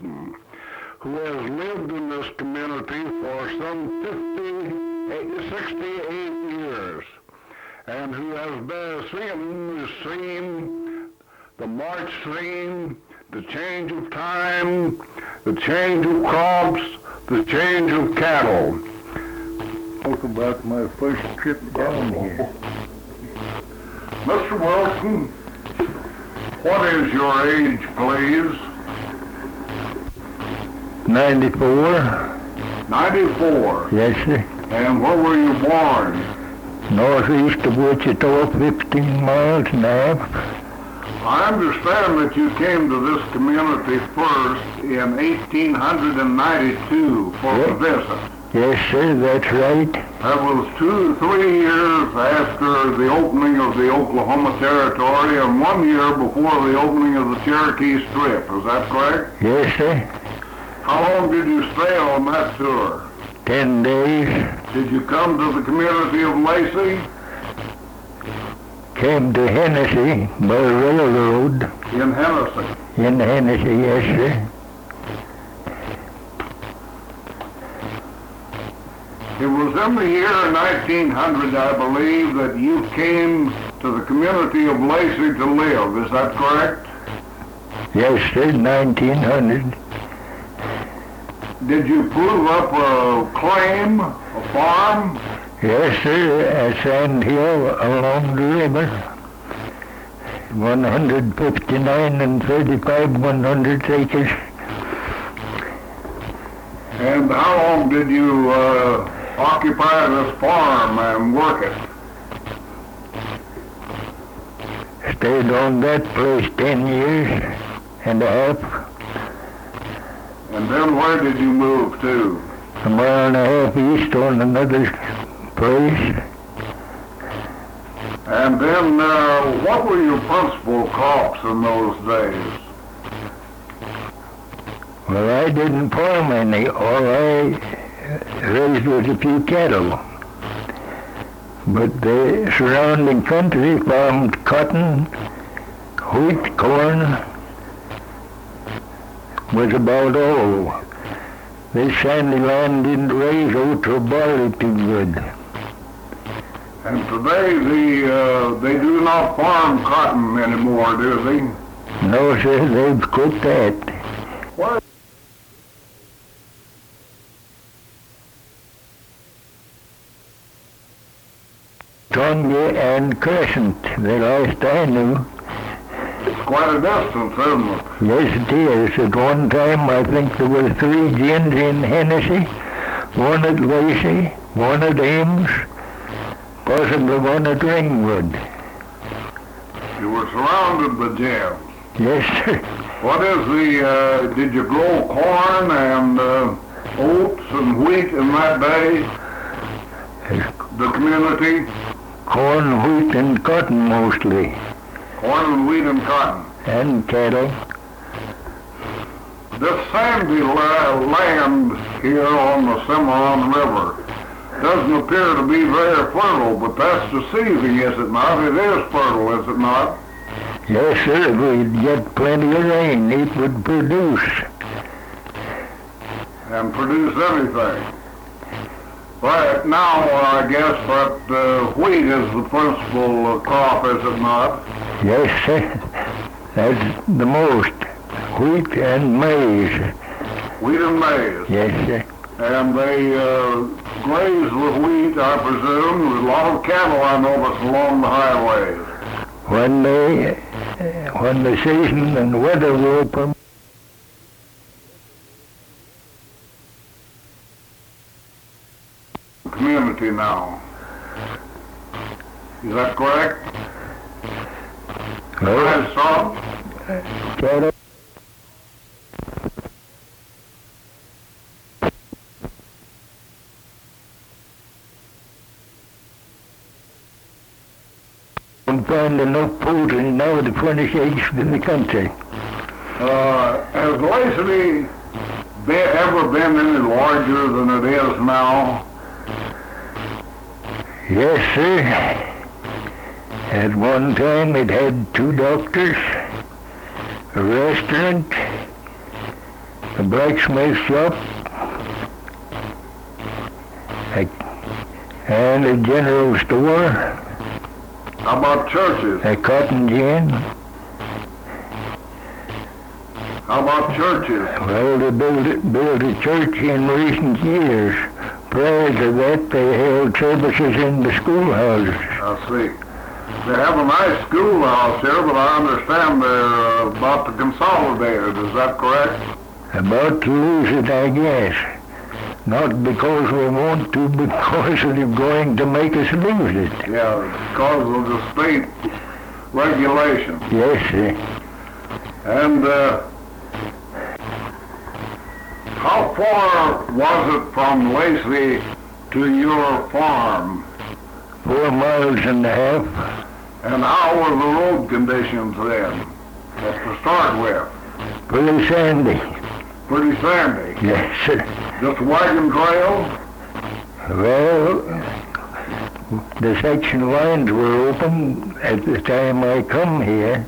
person who has lived in this community for some 68 years, and who has seen the March scene, the change of time, the change of crops, the change of cattle. Talk about my first trip down here. Mr. Wilson, what is your age, please? 94. 94. Yes, sir. And where were you born? Northeast of Wichita, 15 miles and a half. I understand that you came to this community first in 1892 for a visit. Yes, sir, that's right. That was 3 years after the opening of the Oklahoma Territory and 1 year before the opening of the Cherokee Strip. Is that correct? Yes, sir. How long did you stay on that tour? 10 days. Did you come to the community of Lacey? Came to Hennessy by railroad. In Hennessy? In Hennessy, yes, sir. It was in the year 1900, I believe, that you came to the community of Lacey to live. Is that correct? Yes, sir, 1900. Did you prove up a claim, a farm? Yes, sir, at Sand Hill along the river. 159 and 35 100 acres. And how long did you occupy this farm and work it? Stayed on that place 10 years and a half. And then where did you move to? A mile and a half east on another place. And then what were your principal crops in those days? Well, I didn't farm any. All I raised was a few cattle. But the surrounding country farmed cotton, wheat, corn, was about all. This sandy land didn't raise oats or barley too good. And today they do not farm cotton anymore, do they? No, sir, they've quit that. What? Tonga and Crescent, the last I knew. It's quite a distance, isn't it? Yes, it is. At one time, I think there were 3 gins in Hennessy, one at Lacy, one at Ames, possibly one at Ringwood. You were surrounded by gins. Yes, sir. What is did you grow corn and oats and wheat in that day? The community? Corn, wheat, and cotton mostly. Corn and wheat and cotton. And cattle. This sandy land here on the Cimarron River doesn't appear to be very fertile, but that's deceiving, is it not? It is fertile, is it not? Yes, sir. If we'd get plenty of rain, it would produce. And produce anything. Right now, I guess that wheat is the principal crop, is it not? Yes, sir. That's the most. Wheat and maize. Wheat and maize. Yes, sir. And they graze the wheat, I presume. There's a lot of cattle, I know, that's along the highways. When the season and weather will permit. Community now. Is that correct? Well, I saw. cattle. Don't find enough poultry now to furnish eggs in the country. Has Lacey ever been any larger than it is now? Yes, sir. At one time it had 2 doctors, a restaurant, a blacksmith shop, and a general store. How about churches? A cotton gin. How about churches? Well, they built a church in recent years. Prior to that, they held services in the schoolhouses. I see. They have a nice schoolhouse here, but I understand they're about to consolidate it. Is that correct? About to lose it, I guess. Not because we want to, because they're going to make us lose it. Yeah, because of the state regulations. Yes, sir. And how far was it from Lacey to your farm? 4 miles and a half. And how were the road conditions then, to start with? Pretty sandy. Pretty sandy? Yes, sir. Just wagon trail? Well, the section lines were open at the time I come here.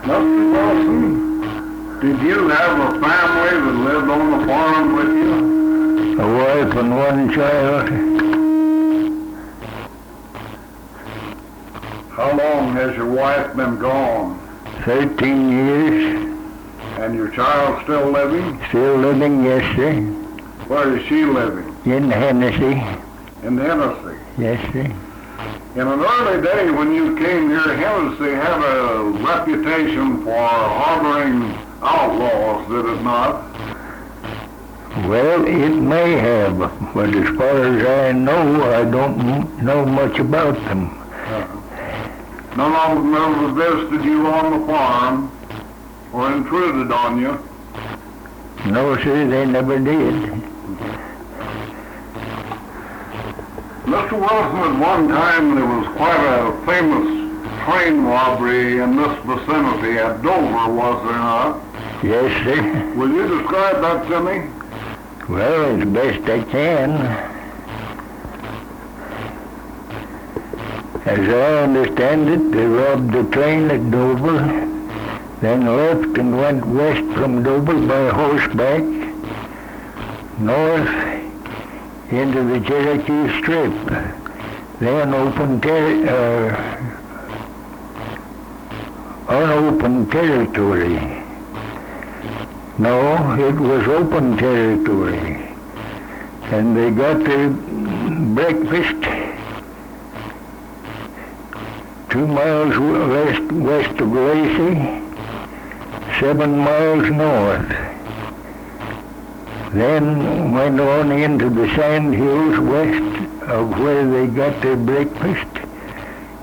Mr. Wilson, did you have a family that lived on the farm with you? A wife and 1 child. How long has your wife been gone? 13 years. And your child still living? Still living, yes, sir. Where is she living? In Hennessy. In Hennessy? Yes, sir. In an early day when you came here, Hennessy had a reputation for harboring outlaws, did it not? Well, it may have, but as far as I know, I don't know much about them. None of them ever visited you on the farm or intruded on you? No, sir, they never did. Mr. Wilson, at one time there was quite a famous train robbery in this vicinity at Dover, was there not? Yes, sir. Will you describe that to me? Well, as best I can. As I understand it, they robbed the train at Dover, then left and went west from Dover by horseback, north into the Cherokee Strip, then unopened territory. No, it was open territory. And they got their breakfast 2 miles west of Lacy, 7 miles north. Then went on into the sand hills west of where they got their breakfast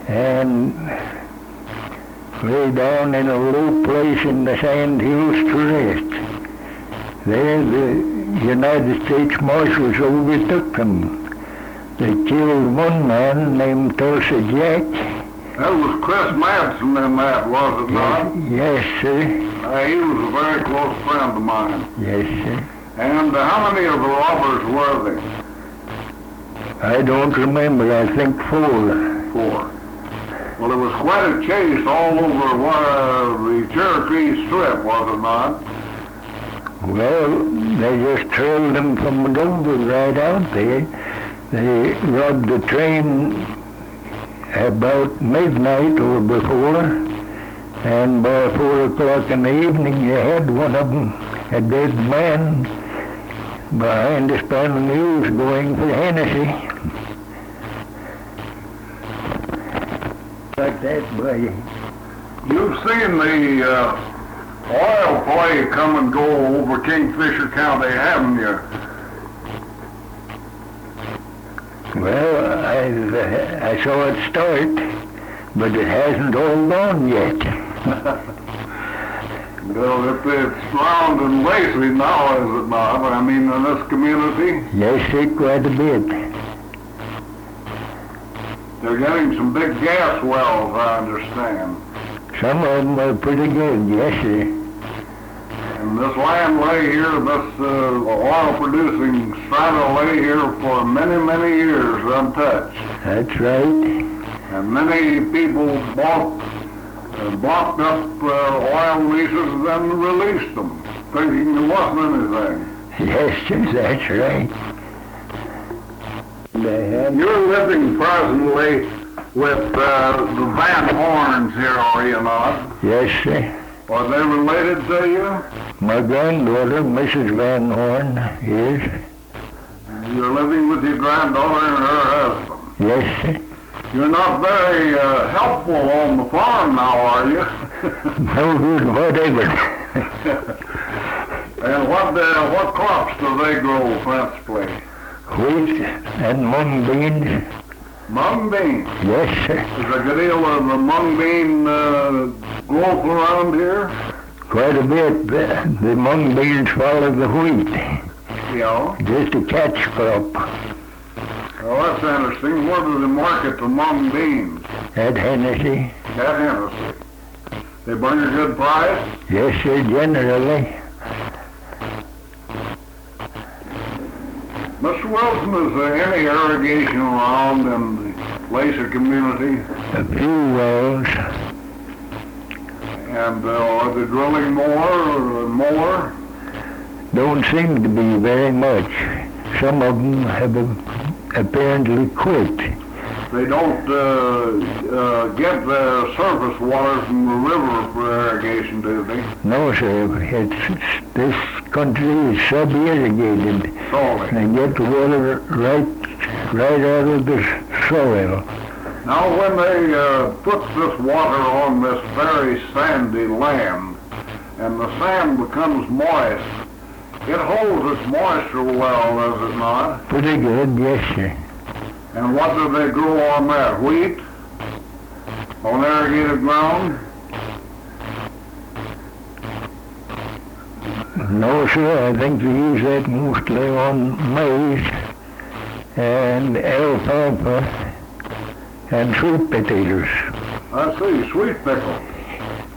and lay down in a low place in the sand hills to rest. There the United States Marshals overtook them. They killed one man named Tulsa Jack. That was Chris Madsen in that, was it not? Yes, sir. He was a very close friend of mine. Yes, sir. And how many of the robbers were they? I don't remember. I think 4. 4. Well, it was quite a chase all over the Cherokee Strip, was it not? Well, they just trailed them from Dover right out there. They robbed the train about midnight or before, and by 4 o'clock in the evening you had one of them, a dead man, behind a span of mules going for Hennessy. Like that, boy. You've seen the oil play come and go over Kingfisher County, haven't you? Well, I saw it start, but it hasn't all gone yet. Well, it's round in Lacey now, is it not? I mean, in this community? Yes, sir, quite a bit. They're getting some big gas wells, I understand. Some of them are pretty good, yes, sir. And this land lay here, this oil-producing strata lay here for many, many years untouched. That's right. And many people bought blocked up oil leases and then released them, thinking there wasn't anything. Yes, sir, that's right. You're living presently with the Van Horns here, are you not? Yes, sir. Are they related to you? My granddaughter, Mrs. Van Horn, is. You're living with your granddaughter and her husband. Yes, sir. You're not very helpful on the farm now, are you? No good whatever. And what crops do they grow principally? Wheat and mung beans. Mung beans? Yes, sir. Is a good deal of the mung bean growth around here? Quite a bit. The mung beans follow the wheat. Yeah. Just a catch crop. Well, that's interesting. Where do they market the mung beans? At Hennessy. At Hennessy. They bring a good price? Yes, sir, generally. Mr. Wilson, is there any irrigation around in the Lacey community? A few wells. And are they drilling more and more? Don't seem to be very much. Some of them have apparently quit. They don't get the surface water from the river for irrigation, do they? No, sir. This country is sub-irrigated. Solely. They get the water right out of the soil. Now, when they put this water on this very sandy land, and the sand becomes moist, it holds its moisture well, does it not? Pretty good, yes, sir. And what do they grow on that? Wheat? On irrigated ground? No, sir. I think they use that mostly on maize and alfalfa and sweet potatoes. I see, sweet pickles.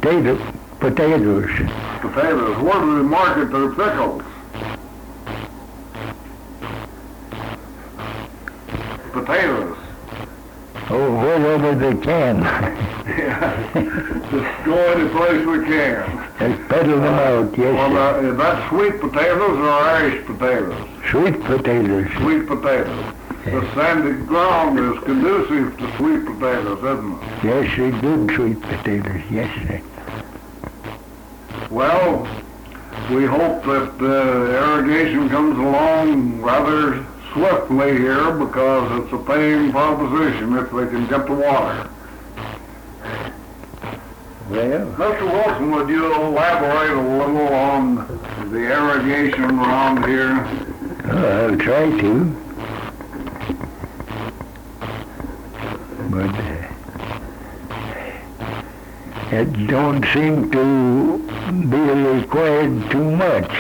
Potatoes. Potatoes. Where do they market their pickles? Potatoes. Oh, wherever they can. Yeah. Just go any place we can. Just peddle them out, yes, Well, sir. is that sweet potatoes or Irish potatoes? Sweet potatoes. Sweet potatoes. The sandy ground is conducive to sweet potatoes, isn't it? Yes, sir, good sweet potatoes, yes, sir. Well, we hope that irrigation comes along rather swiftly here because it's a paying proposition if they can get the water. Well, Mr. Wilson, would you elaborate a little on the irrigation around here? I'll try to. But it don't seem to be required too much.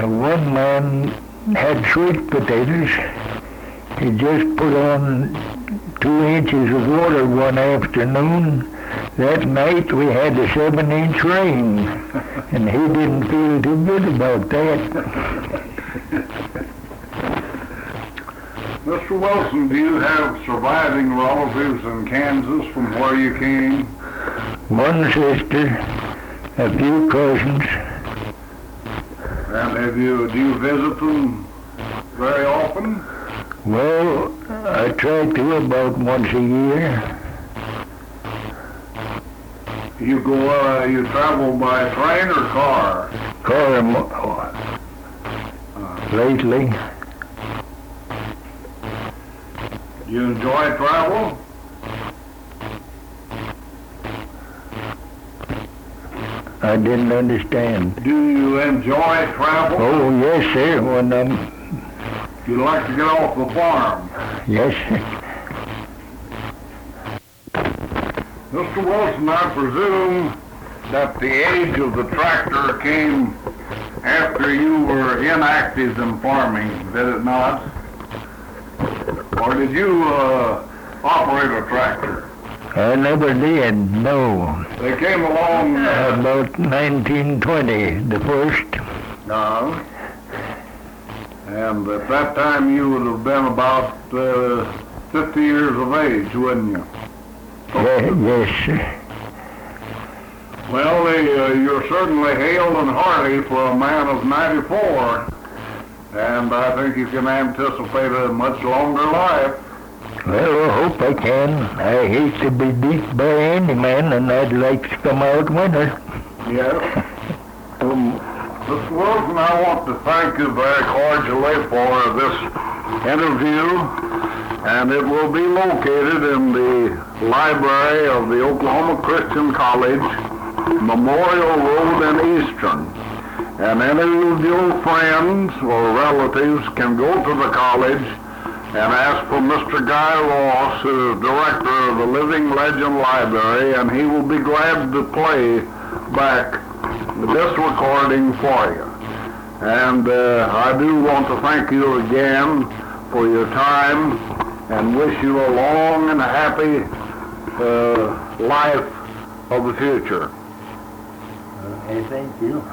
One man had sweet potatoes. He just put on 2 inches of water one afternoon. That night we had a 7-inch rain, and he didn't feel too good about that. Mr. Wilson, do you have surviving relatives in Kansas from where you came? One sister, a few cousins. And do you visit them very often? Well, I try to about once a year. You travel by train or car? Car lately. Do you enjoy travel? I didn't understand. Do you enjoy travel? Oh, yes, sir. When You like to get off the farm? yes, sir. Mr. Wilson, I presume that the age of the tractor came after you were inactive in farming, did it not? Or did you operate a tractor? I never did, no. They came along... About 1920, the first. No. And at that time you would have been about 50 years of age, wouldn't you? Yes, sir. Well, you're certainly hale and hearty for a man of 94, and I think you can anticipate a much longer life. Well, I hope I can. I hate to be beat by any man, and I'd like to come out winner. Yes. Mr. Wilson, I want to thank you very cordially for this interview, and it will be located in the library of the Oklahoma Christian College, Memorial Road in Eastern. And any of your friends or relatives can go to the college and ask for Mr. Guy Ross, who is director of the Living Legend Library, and he will be glad to play back this recording for you. And I do want to thank you again for your time and wish you a long and happy life of the future. Thank you.